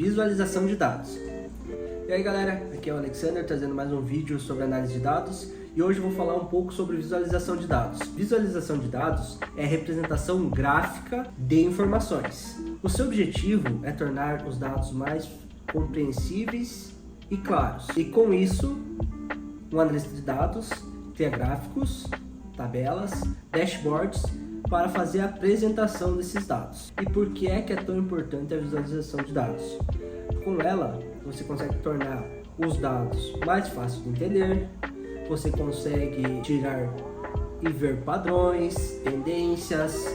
Visualização de dados. E aí galera, aqui é o Alexander trazendo mais um vídeo sobre análise de dados e hoje eu vou falar um pouco sobre visualização de dados. Visualização de dados é a representação gráfica de informações. O seu objetivo é tornar os dados mais compreensíveis e claros. E com isso, um analista de dados cria gráficos, tabelas, dashboards para fazer a apresentação desses dados. E por que é tão importante a visualização de dados? Com ela, você consegue tornar os dados mais fáceis de entender, você consegue tirar e ver padrões, tendências,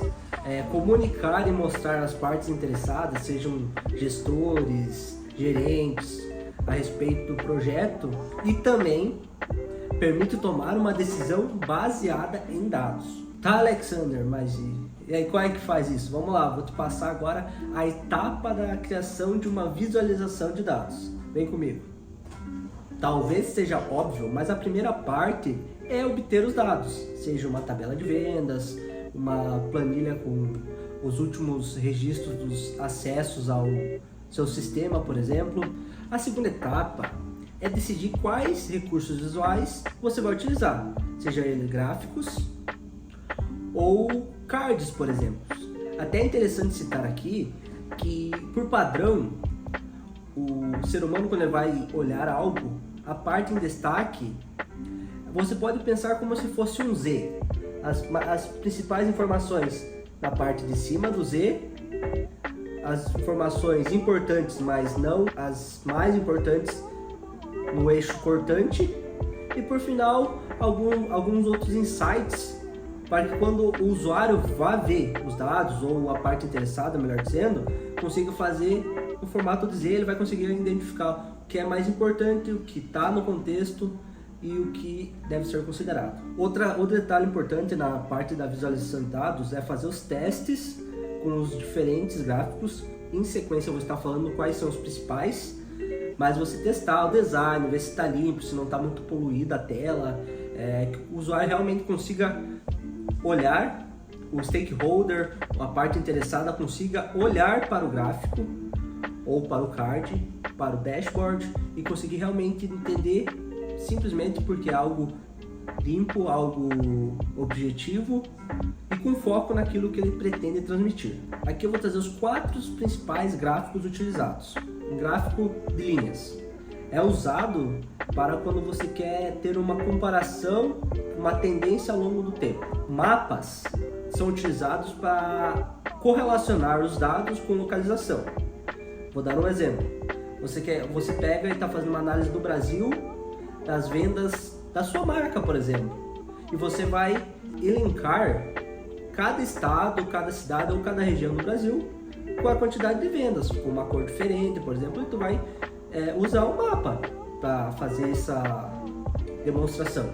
comunicar e mostrar às partes interessadas, sejam gestores, gerentes, a respeito do projeto, e também permite tomar uma decisão baseada em dados. Tá, Alexander, mas e aí qual é que faz isso? Vamos lá, vou te passar agora a etapa da criação de uma visualização de dados. Vem comigo. Talvez seja óbvio, mas a primeira parte é obter os dados, seja uma tabela de vendas, uma planilha com os últimos registros dos acessos ao seu sistema, por exemplo. A segunda etapa é decidir quais recursos visuais você vai utilizar, seja eles gráficos ou cards, por exemplo. Até é interessante citar aqui que, por padrão, o ser humano, quando ele vai olhar algo, a parte em destaque, você pode pensar como se fosse um Z. As principais informações na parte de cima do Z, as informações importantes, mas não as mais importantes, no eixo cortante, e por final, alguns outros insights, para que quando o usuário vá ver os dados, ou a parte interessada, melhor dizendo, consiga fazer o formato de Z, ele vai conseguir identificar o que é mais importante, o que está no contexto e o que deve ser considerado. Outro detalhe importante na parte da visualização de dados é fazer os testes com os diferentes gráficos. Em sequência eu vou estar falando quais são os principais, mas você testar o design, ver se está limpo, se não está muito poluída a tela, que o usuário realmente consiga olhar, o stakeholder, a parte interessada consiga olhar para o gráfico ou para o card, para o dashboard e conseguir realmente entender simplesmente porque é algo limpo, algo objetivo e com foco naquilo que ele pretende transmitir. Aqui eu vou trazer os 4 principais gráficos utilizados. Um gráfico de linhas é usado para quando você quer ter uma comparação, uma tendência ao longo do tempo. Mapas são utilizados para correlacionar os dados com localização. Vou dar um exemplo. Você pega e está fazendo uma análise do Brasil, das vendas da sua marca, por exemplo, e você vai elencar cada estado, cada cidade ou cada região do Brasil com a quantidade de vendas, com uma cor diferente, por exemplo, e tu vai usar um mapa para fazer essa demonstração.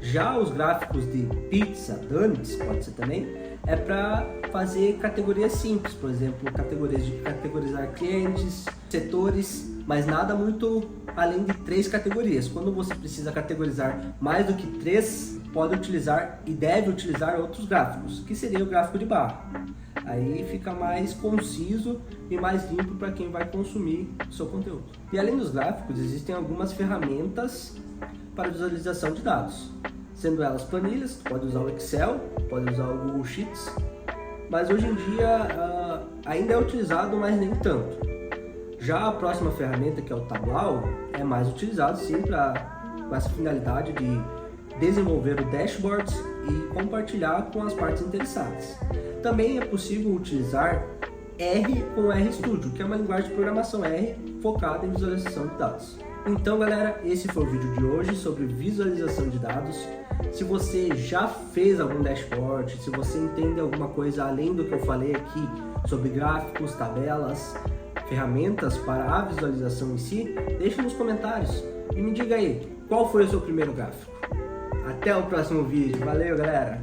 Já os gráficos de pizza, donuts, pode ser também, é para fazer categorias simples, por exemplo, categorias de categorizar clientes, setores, mas nada muito além de 3 categorias. Quando você precisa categorizar mais do que 3, pode utilizar e deve utilizar outros gráficos, que seria o gráfico de barra. Aí fica mais conciso e mais limpo para quem vai consumir o seu conteúdo. E além dos gráficos, existem algumas ferramentas para visualização de dados, sendo elas planilhas. Pode usar o Excel, pode usar o Google Sheets, mas hoje em dia ainda é utilizado, mas nem tanto. Já a próxima ferramenta, que é o Tableau, é mais utilizado sim com essa finalidade de desenvolver o dashboards e compartilhar com as partes interessadas. Também é possível utilizar R com RStudio, que é uma linguagem de programação R focada em visualização de dados. Então galera, esse foi o vídeo de hoje sobre visualização de dados. Se você já fez algum dashboard, se você entende alguma coisa além do que eu falei aqui sobre gráficos, tabelas, ferramentas para a visualização em si, deixe nos comentários e me diga aí, qual foi o seu primeiro gráfico? Até o próximo vídeo, valeu galera!